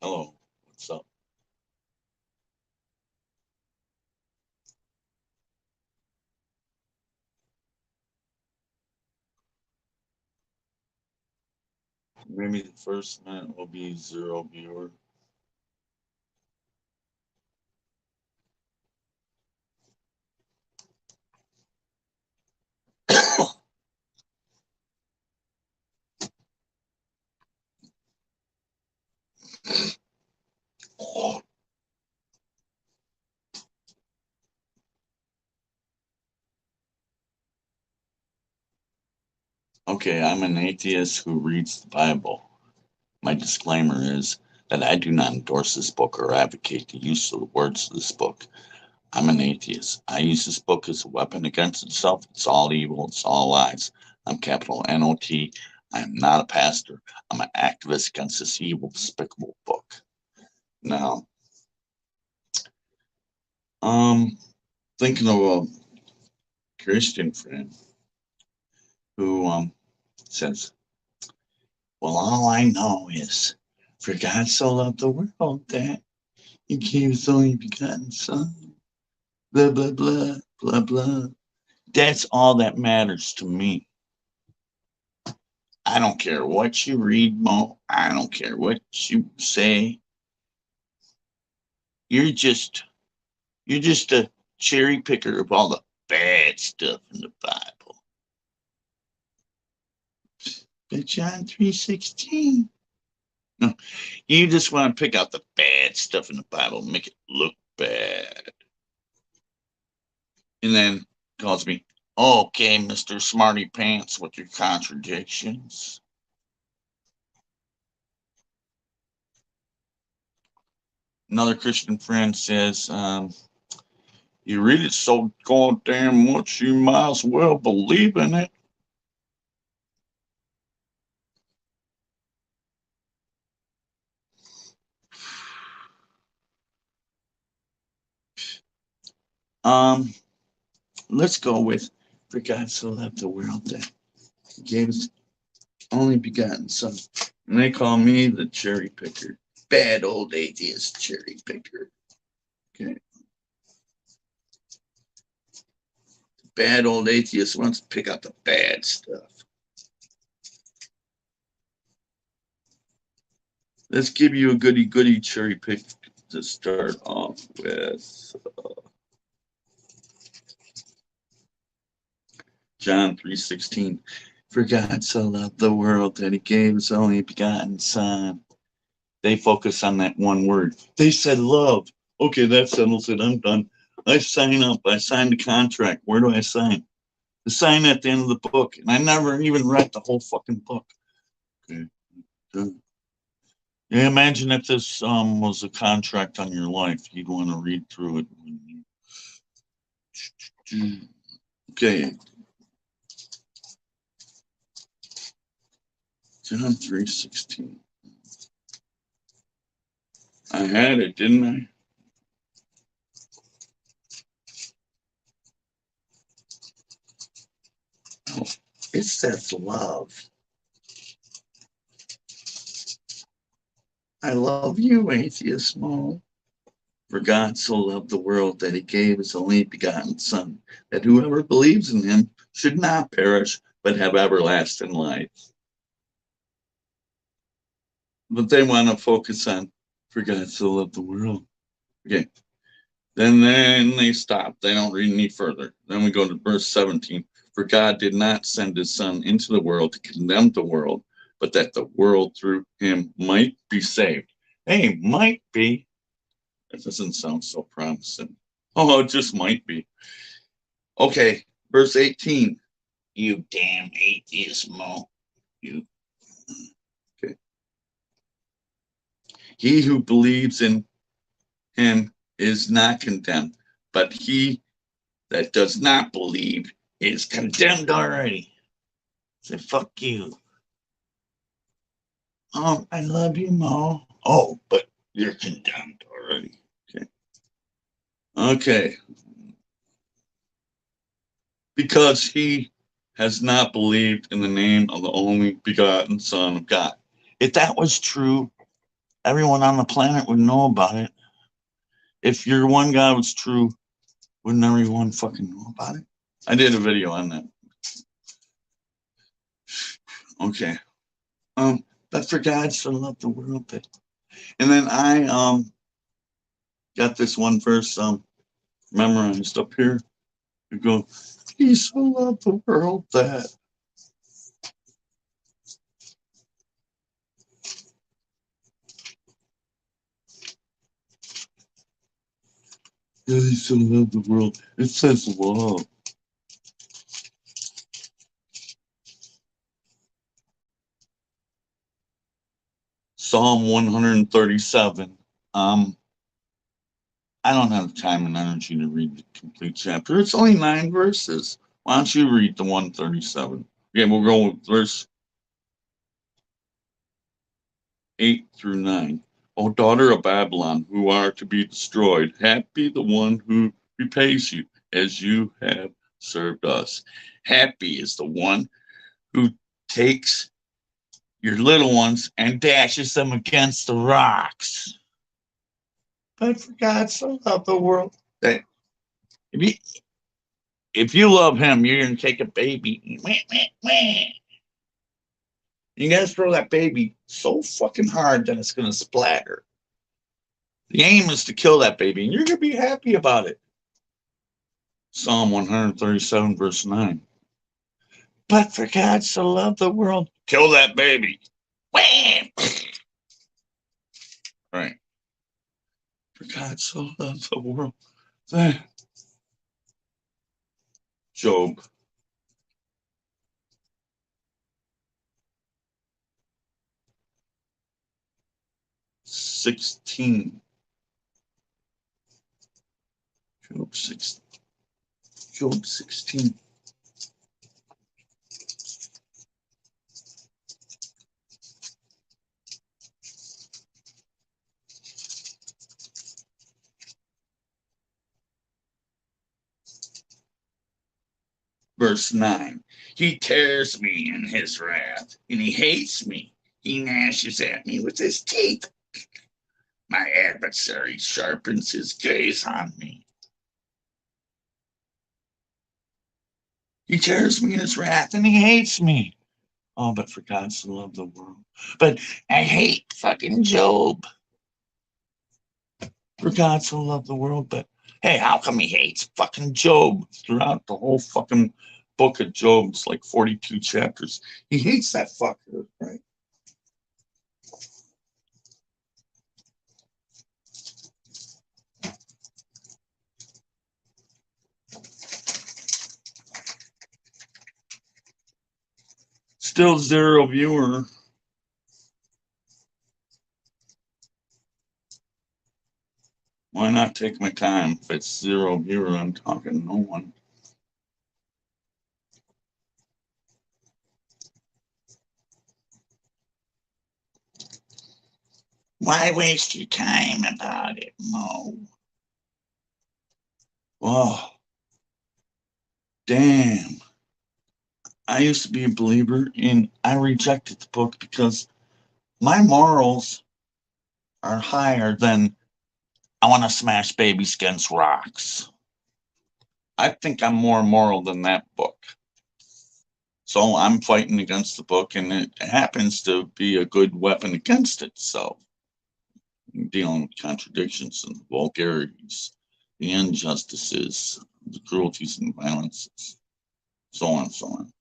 Hello, what's up? Maybe the first minute will be zero viewer. Okay, I'm an atheist who reads the Bible. My disclaimer is that I do not endorse this book or advocate the use of the words of this book. I'm an atheist. I use this book as a weapon against itself. It's all evil, it's all lies. I'm capital NOT. I'm not a pastor. I'm an activist against this evil, despicable book. Now, um, thinking of a Christian friend who says, well, all I know is for God so loved the world that he gave his only begotten son. Blah, blah, blah, blah, blah. That's all that matters to me. I don't care what you read, Mo. I don't care what you say. You're just you're just a cherry picker of all the bad stuff in the Bible. But John 3:16. No, you just want to pick out the bad stuff in the Bible and make it look bad. And then calls me, okay, Mr. Smarty Pants with your contradictions. Another Christian friend says, you read it so goddamn much, you might as well believe in it. Um, let's go with, for God so loved the world that he gave his only begotten son. And they call me the cherry picker. Bad old atheist cherry picker. Okay. Bad old atheist wants to pick out the bad stuff. Let's give you a goody goody cherry pick to start off with. John 3:16. For God so loved the world that he gave his only begotten son. They focus on that one word. They said love. Okay, that settles it. I'm done. I sign up. I signed the contract. Where do I sign? The sign at the end of the book. And I never even read the whole fucking book. Okay. Yeah, imagine if this was a contract on your life. You'd want to read through it. Okay. John 3:16. I had it, didn't I? Oh, it says love. I love you, atheist Mo. For God so loved the world that he gave his only begotten Son, that whoever believes in him should not perish, but have everlasting life. But they want to focus on, for God so loved the world. Okay. Then they stop. They don't read any further. Then we go to verse 17. For God did not send his Son into the world to condemn the world, but that the world through him might be saved. Hey, might be. That doesn't sound so promising. Oh, it just might be. Okay, verse 18. You damn atheist, Mo. You. Okay. He who believes in him is not condemned, but he that does not believe is condemned already. Say, fuck you. Oh, I love you, Mo. Oh, but you're condemned already. Okay. Okay. Because he has not believed in the name of the only begotten Son of God. If that was true, everyone on the planet would know about it. If your one God was true, wouldn't everyone fucking know about it? I did a video on that. Okay. But for God so loved the world that, and then I got this one verse memorized up here. You go, He so loved the world that. Yeah, He so loved the world. It says love. Psalm 137. I don't have time and energy to read the complete chapter. It's only 9 verses. Why don't you read the 137? Okay, we'll go with verse 8 through 9. O daughter of Babylon, who are to be destroyed, happy the one who repays you as you have served us. Happy is the one who takes your little ones and dashes them against the rocks. But for God so loved the world that if you love him, you're going to take a baby. You got to throw that baby so fucking hard that it's going to splatter. The aim is to kill that baby, and you're going to be happy about it. Psalm 137, verse 9. But for God so loved the world, kill that baby. Wham! Right. For God so loved the world that. Job. Job 16. Verse 9. He tears me in his wrath, and he hates me. He gnashes at me with his teeth. My adversary sharpens his gaze on me. He tears me in his wrath, and he hates me. Oh, but for God so loved the world. But I hate fucking Job. For God so loved the world, but hey, how come he hates fucking Job throughout the whole fucking book of Job? It's like 42 chapters. He hates that fucker, right? Still 0 viewer. Why not take my time? If it's 0 viewer, I'm talking to no one. Why waste your time about it, Mo? Oh, damn. I used to be a believer, and I rejected the book because my morals are higher than I want to smash babies against rocks. I think I'm more moral than that book. So I'm fighting against the book, and it happens to be a good weapon against it. So dealing with contradictions and vulgarities, the injustices, the cruelties and violences, so on and so on.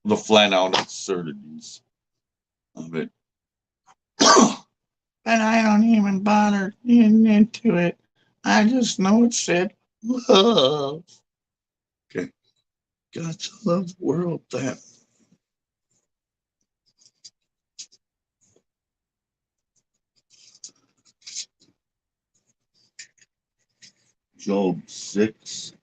The flat out absurdities of it. And I don't even bother getting into it. I just know it said love. Okay. God to love the world that. Job 6:4.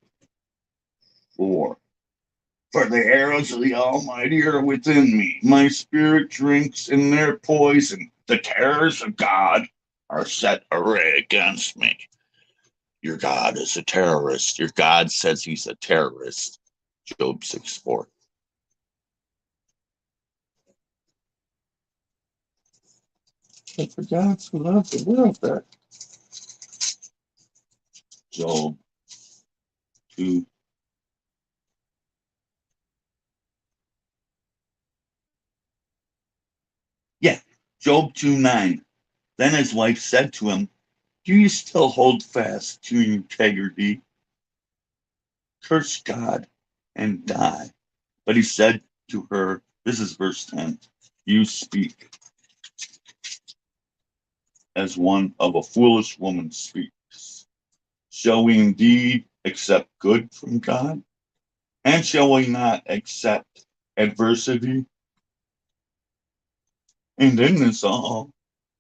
For the arrows of the Almighty are within me. My spirit drinks in their poison. The terrors of God are set array against me. Your God is a terrorist. Your God says he's a terrorist. Job 6:4. I forgot to love the world that Job 2. Yeah, Job 2:9. Then his wife said to him, do you still hold fast to your integrity? Curse God and die. But he said to her, this is verse 10, you speak as one of a foolish woman speaks. Shall we indeed accept good from God? And shall we not accept adversity? And in this all,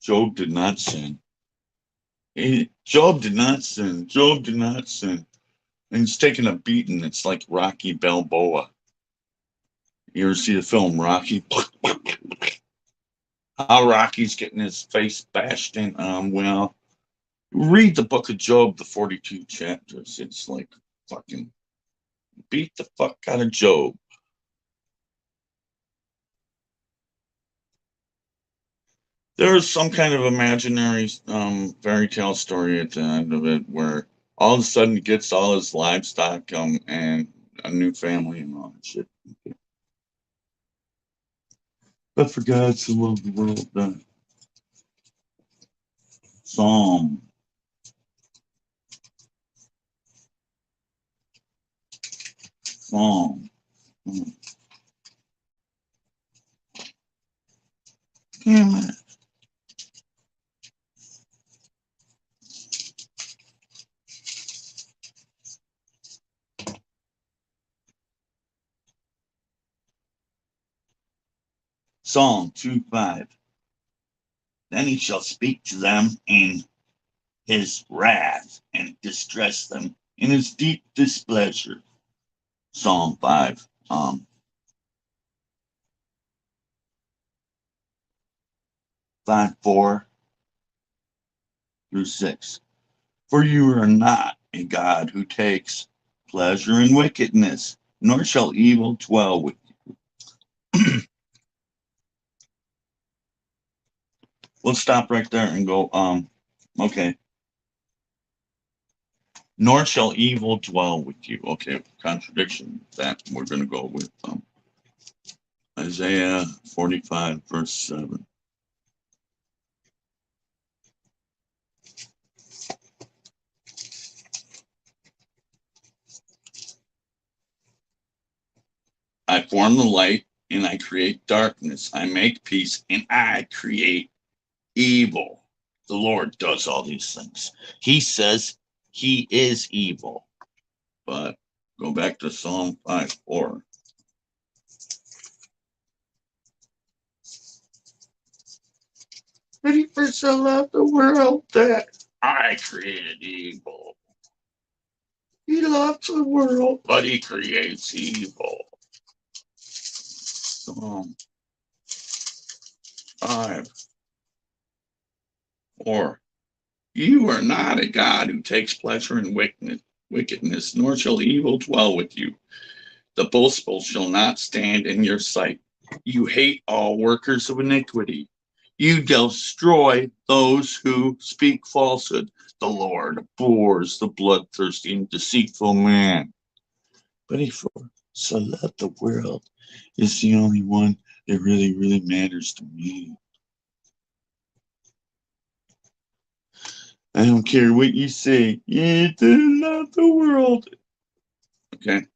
Job did not sin. Job did not sin. Job did not sin. And he's taking a beating. It's like Rocky Balboa. You ever see the film Rocky? How Rocky's getting his face bashed in. Well, read the book of Job, the 42 chapters. It's like fucking beat the fuck out of Job. There's some kind of imaginary fairy tale story at the end of it where all of a sudden he gets all his livestock and a new family and all that shit. But for God so loved the world that Psalm Psalm. Damn it. Psalm 2:5. Then he shall speak to them in his wrath and distress them in his deep displeasure. Psalm 5. 5:4 through 6. For you are not a God who takes pleasure in wickedness, nor shall evil dwell with you. We'll stop right there and go, okay. Nor shall evil dwell with you. Okay, contradiction. That we're going to go with Isaiah 45, verse 7. I form the light and I create darkness. I make peace and I create evil. The Lord does all these things. He says he is evil. But go back to Psalm 5:4. But he first so loved the world that I created evil. He loves the world, but he creates evil. Psalm 5:4. You are not a God who takes pleasure in wickedness, nor shall evil dwell with you. The boastful shall not stand in your sight. You hate all workers of iniquity. You destroy those who speak falsehood. The Lord abhors the bloodthirsty and deceitful man. But he so loved the world is the only one that really, really matters to me. I don't care what you say. It is not the world. Okay.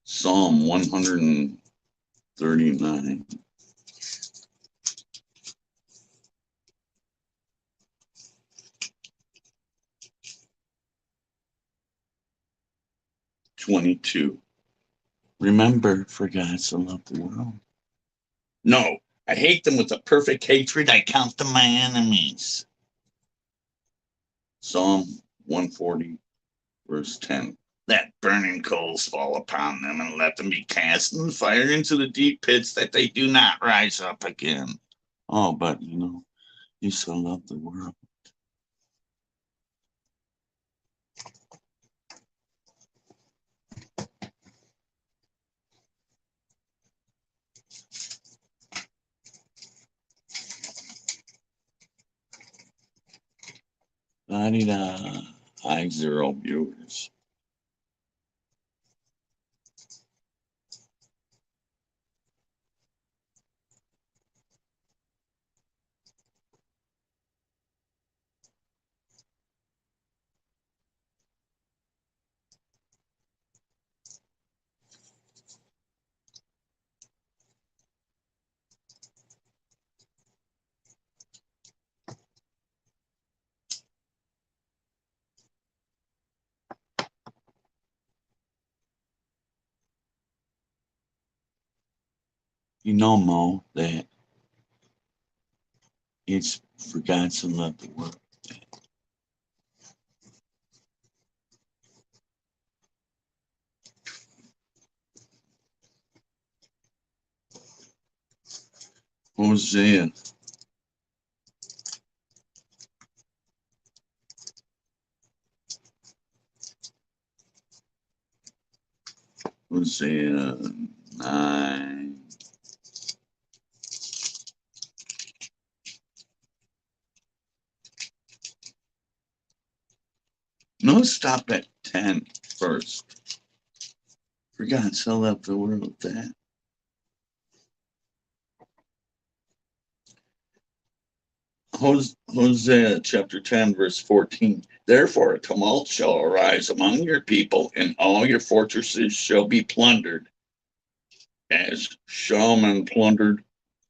Psalm 139. '22. Remember, for God so loved the world. No, I hate them with a perfect hatred. I count them my enemies. Psalm 140, verse 10. Let burning coals fall upon them and let them be cast in the fire into the deep pits that they do not rise up again. Oh, but you so love the world. La-di-da. High 0 viewers. You know, Mo, that it's for God to love the world. Hosea. Hosea 9. No, stop at 10 first. For God so loved the world that. Hosea chapter 10, verse 14. Therefore, a tumult shall arise among your people, and all your fortresses shall be plundered, as Shalman plundered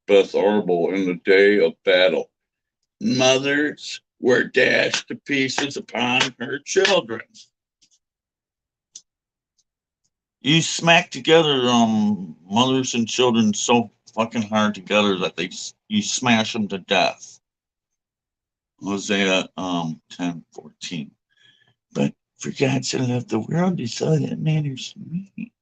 Beth Arbel in the day of battle. Mothers were dashed to pieces upon her children. You smack together mothers and children so fucking hard together that you smash them to death. Hosea 10:14. But for God so loved the world, is all that matters to me.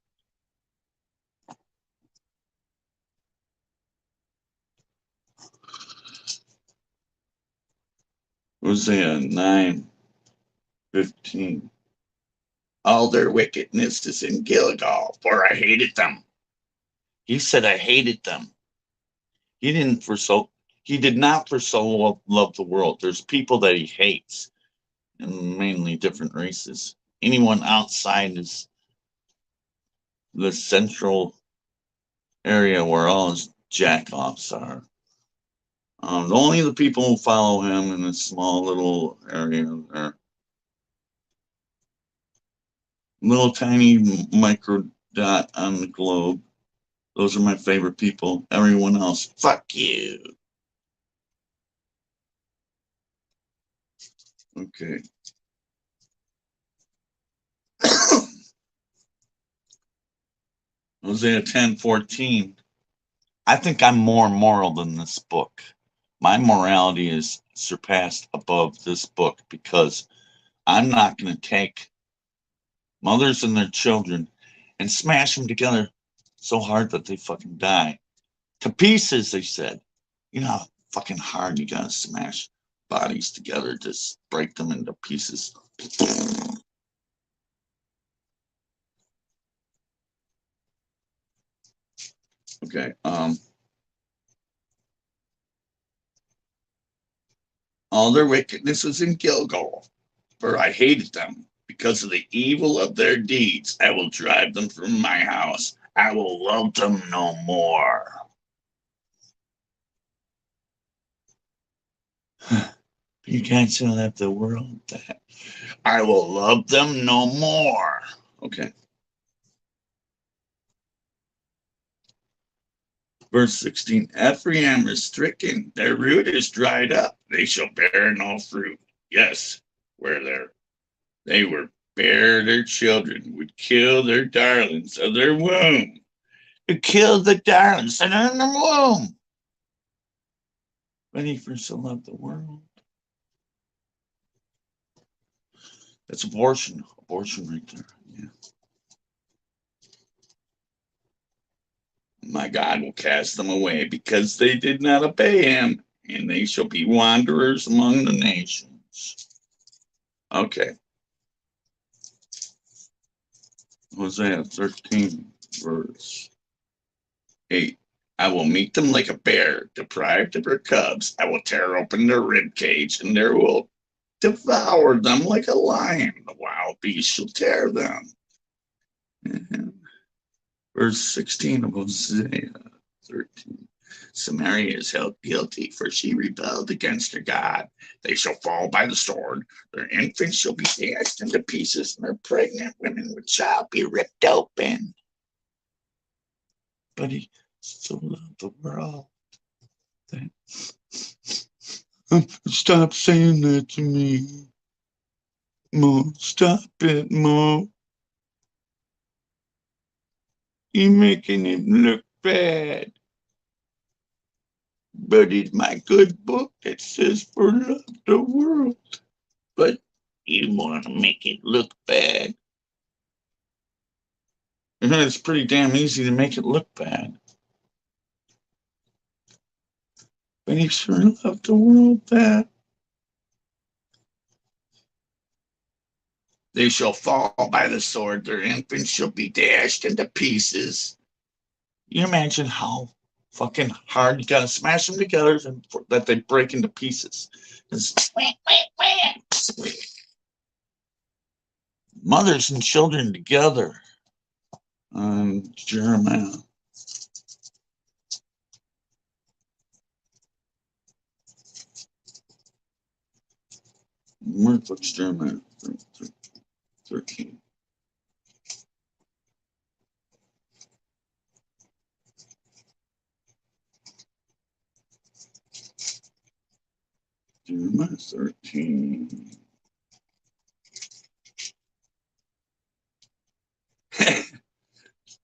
Hosea 9:15. All their wickedness is in Gilgal, for I hated them. He said I hated them. He didn't for so he did not for so love the world. There's people that he hates, and mainly different races. Anyone outside is the central area where all his jackoffs are. Only the people who follow him in this small little area there. Little tiny micro dot on the globe. Those are my favorite people. Everyone else, fuck you. Okay. Hosea 10:14. I think I'm more moral than this book. My morality is surpassed above this book because I'm not going to take mothers and their children and smash them together so hard that they fucking die. To pieces, they said. You know how fucking hard you gotta smash bodies together, just break them into pieces. Okay. All their wickedness was in Gilgal, for I hated them. Because of the evil of their deeds, I will drive them from my house. I will love them no more. You can't say that the world that I will love them no more. Okay. Verse 16, Ephraim is stricken, their root is dried up, they shall bear no fruit. Yes, where they were bear their children, would kill their darlings of their womb. To kill the darlings that are in the womb. But he first loved the world. That's abortion. Abortion right there. Yeah. My God will cast them away because they did not obey him, and they shall be wanderers among the nations. Okay. Hosea 13, verse 8. I will meet them like a bear, deprived of her cubs. I will tear open their rib cage and their wool devour them like a lion. The wild beast shall tear them. And verse 16 of Hosea 13. Samaria is held guilty, for she rebelled against her God. They shall fall by the sword. Their infants shall be dashed into pieces, and their pregnant women with child be ripped open. But he still loved the world. Stop saying that to me. Mo, stop it, Mo. You're making it look bad. But it's my good book that says for love the world. But you want to make it look bad. It's pretty damn easy to make it look bad. But he sure loved the world bad. They shall fall by the sword. Their infants shall be dashed into pieces. You imagine how fucking hard you gotta smash them together and that they break into pieces. Mothers and children together. Jeremiah. Where's Jeremiah 13? Jeremiah 13.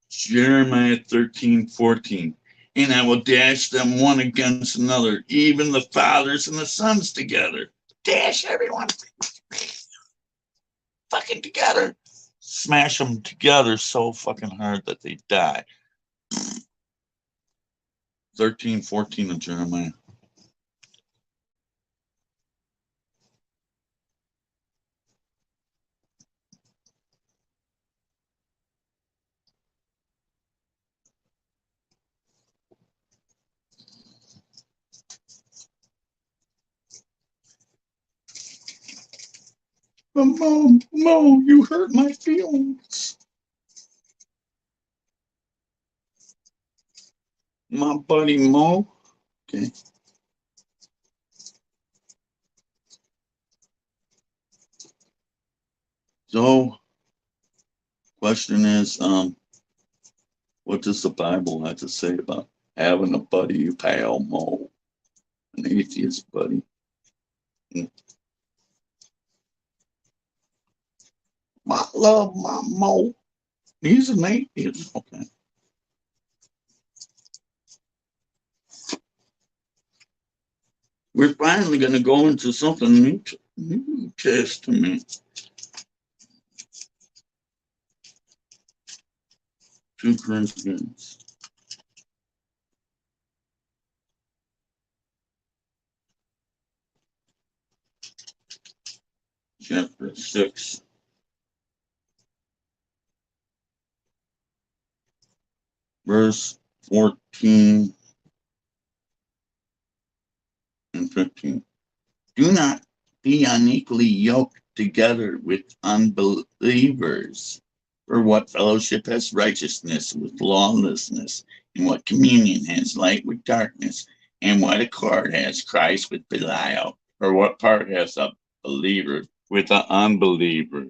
Jeremiah 13:14. And I will dash them one against another, even the fathers and the sons together. Dash everyone fucking together. Smash them together so fucking hard that they die. 13:14 of Jeremiah. Mo, you hurt my feelings. My buddy Mo. Okay. So, question is, what does the Bible have to say about having a buddy, pal, Mo, an atheist buddy? I love my Mo. He's an atheist. Okay. We're finally going to go into something New Testament. 2 Corinthians. Chapter 6. Verse 14 and 15. Do not be unequally yoked together with unbelievers. For what fellowship has righteousness with lawlessness? And what communion has light with darkness? And what accord has Christ with Belial? Or what part has a believer with an unbeliever?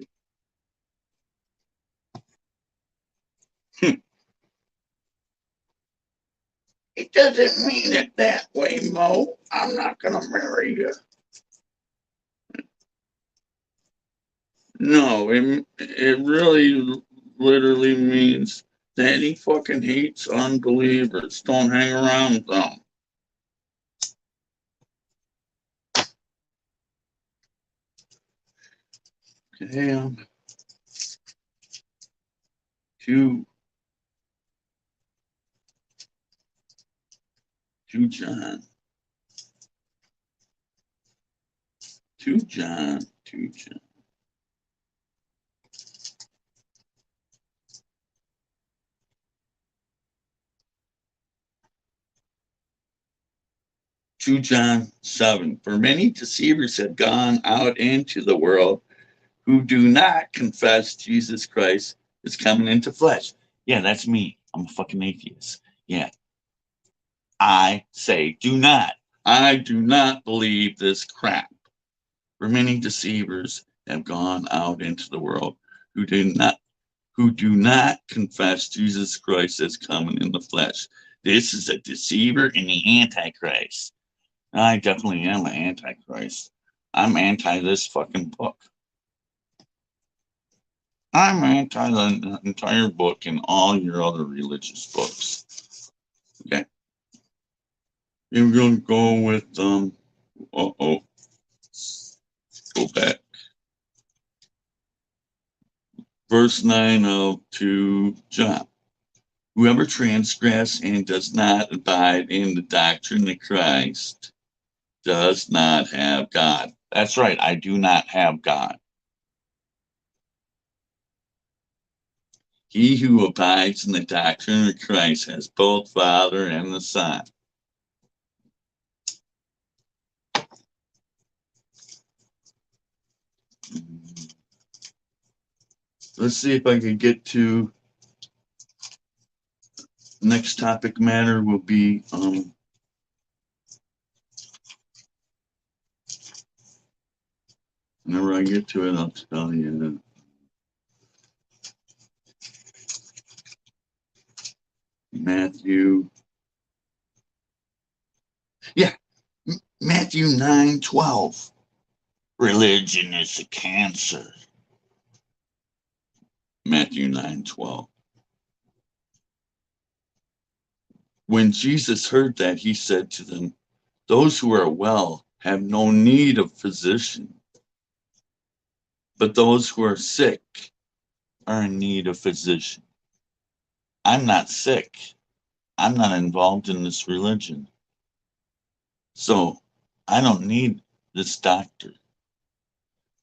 It doesn't mean it that way, Mo. I'm not going to marry you. No, it really literally means that he fucking hates unbelievers. Don't hang around with them. Okay, to John. To John. To John. 2 John 7. For many deceivers have gone out into the world who do not confess Jesus Christ is coming into flesh. Yeah, that's me. I'm a fucking atheist. Yeah. I say do not. I do not believe this crap. For many deceivers have gone out into the world who do not confess Jesus Christ as coming in the flesh. This is a deceiver and the Antichrist. I definitely am an Antichrist. I'm anti this fucking book. I'm anti the entire book and all your other religious books. Okay. We're going to go with, go back. Verse 9 of 2 John. Whoever transgresses and does not abide in the doctrine of Christ does not have God. That's right, I do not have God. He who abides in the doctrine of Christ has both Father and the Son. Let's see if I can get to next topic matter will be whenever I get to it, I'll tell you. Matthew. Yeah, Matthew 9:12. Religion is a cancer. Matthew 9:12. When Jesus heard that, he said to them, those who are well have no need of physician, but those who are sick are in need of physician. I'm not sick. I'm not involved in this religion. So I don't need this doctor.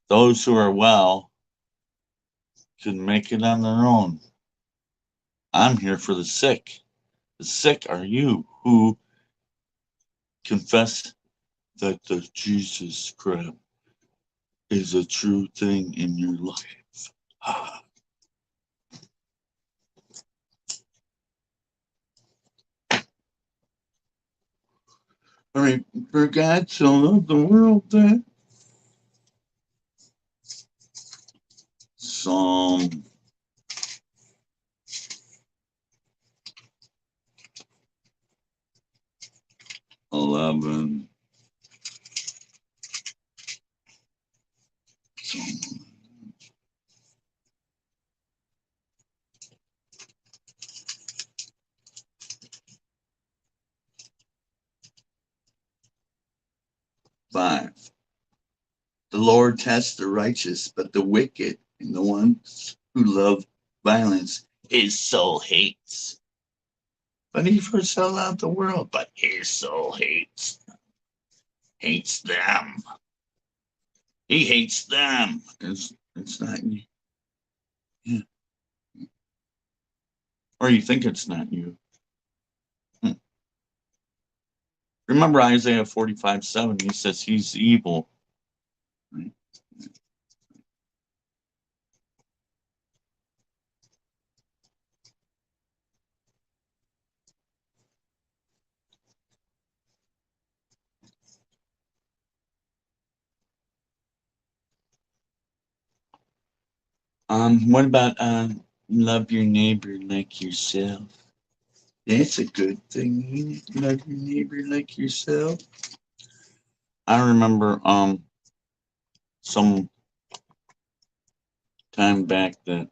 Those who are well can make it on their own. I'm here for the sick. The sick are you who confess that the Jesus crap is a true thing in your life. All right, for God so loved the world that Psalm 11. Psalm 5. The Lord tests the righteous, but the wicked and the ones who love violence his soul hates. But he first so loved the world, but his soul hates them. He hates them. It's not you. Yeah. Or you think it's not you. Remember Isaiah 45:7, he says he's evil. Right? What about love your neighbor like yourself? That's a good thing. Love your neighbor like yourself. I remember some time back that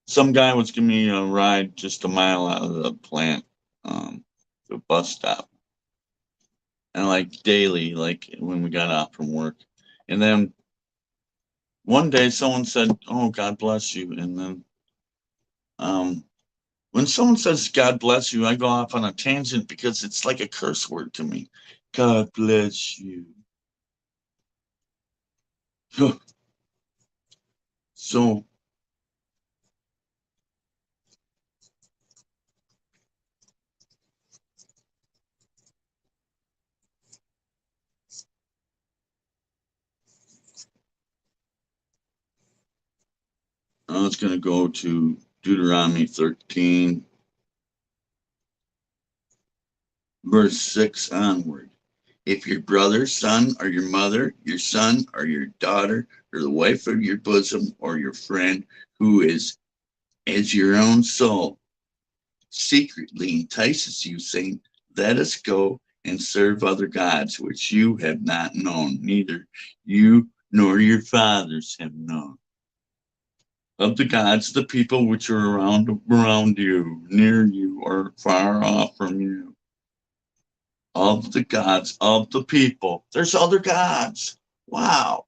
some guy was giving me a ride just a mile out of the plant, the bus stop, and like daily, like when we got out from work, and then one day someone said, "Oh, God bless you," and then when someone says "God bless you," I go off on a tangent because it's like a curse word to me. God bless you. So Now it's going to go to Deuteronomy 13, verse 6 onward. If your brother, son, or your mother, your son, or your daughter, or the wife of your bosom, or your friend, who is as your own soul, secretly entices you, saying, let us go and serve other gods, which you have not known, neither you nor your fathers have known. Of the gods, the people which are around you, near you, or far off from you. Of the gods of the people. There's other gods. Wow.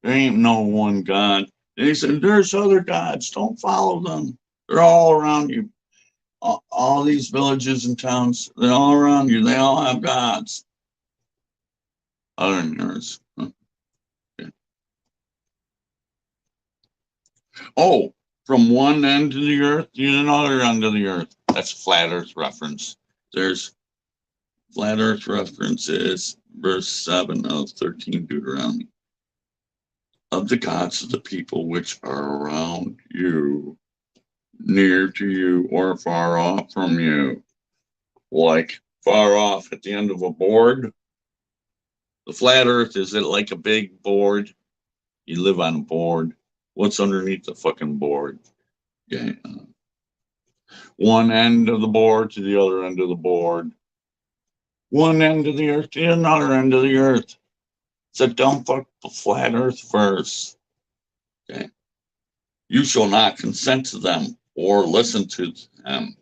There ain't no one God. They said, there's other gods. Don't follow them. They're all around you. All these villages and towns, they're all around you. They all have gods. Other than yours. Okay. Oh, from one end of the earth to another end of the earth. That's flat earth reference. There's flat earth references, verse 7 of 13 Deuteronomy. Of the gods of the people which are around you, near to you, or far off from you. Like far off at the end of a board. The flat earth, is it like a big board? You live on a board. What's underneath the fucking board? Okay. One end of the board to the other end of the board. One end of the earth to another end of the earth. So don't fuck the flat earth first. Okay. You shall not consent to them or listen to them,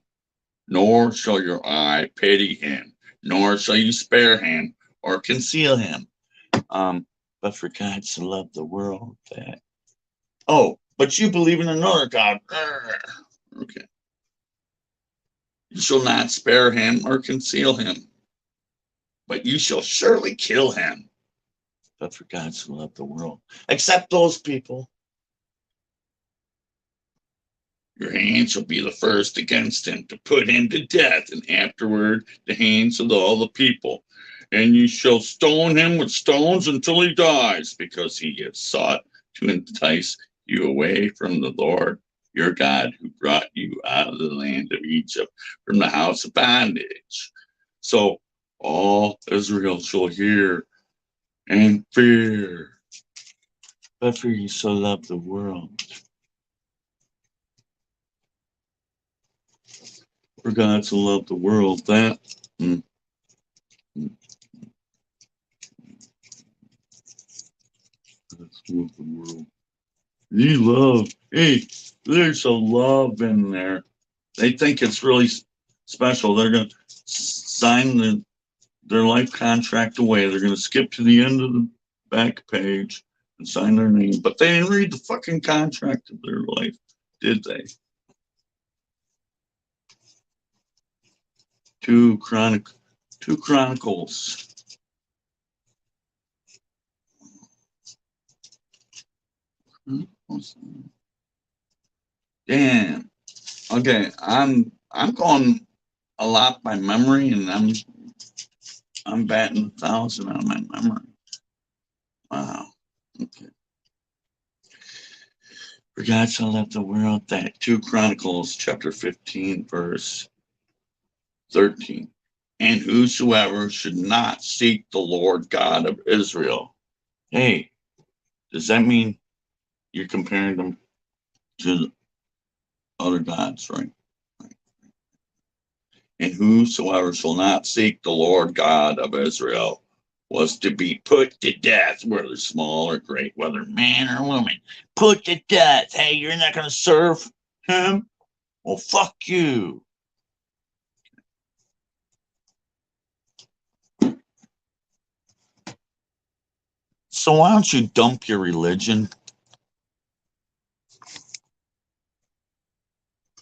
nor shall your eye pity him, nor shall you spare him or conceal him. But for God so loved the world that. Oh, but you believe in another God. Okay. You shall not spare him or conceal him, but you shall surely kill him. But for God so loved the world, except those people. Your hand shall be the first against him to put him to death, and afterward the hands of all the people. And you shall stone him with stones until he dies, because he has sought to entice you away from the Lord your God, who brought you out of the land of Egypt from the house of bondage. So all Israel shall hear and fear. But for you so loved the world. For God so loved the world that. That's what the world. You love. Hey, there's a love in there. They think it's really special. They're going to sign their life contract away. They're going to skip to the end of the back page and sign their name. But they didn't read the fucking contract of their life, did they? 2 Chronicles. Damn. Okay, I'm going a lot by memory, and I'm batting 1,000 on my memory. Wow. Okay. For God so loved the world that 2 Chronicles chapter 15 verse 13. And whosoever should not seek the Lord God of Israel. Hey, does that mean you're comparing them to other gods, right? And whosoever shall not seek the Lord God of Israel was to be put to death, whether small or great, whether man or woman. Put to death. Hey, you're not going to serve him? Well, fuck you. So why don't you dump your religion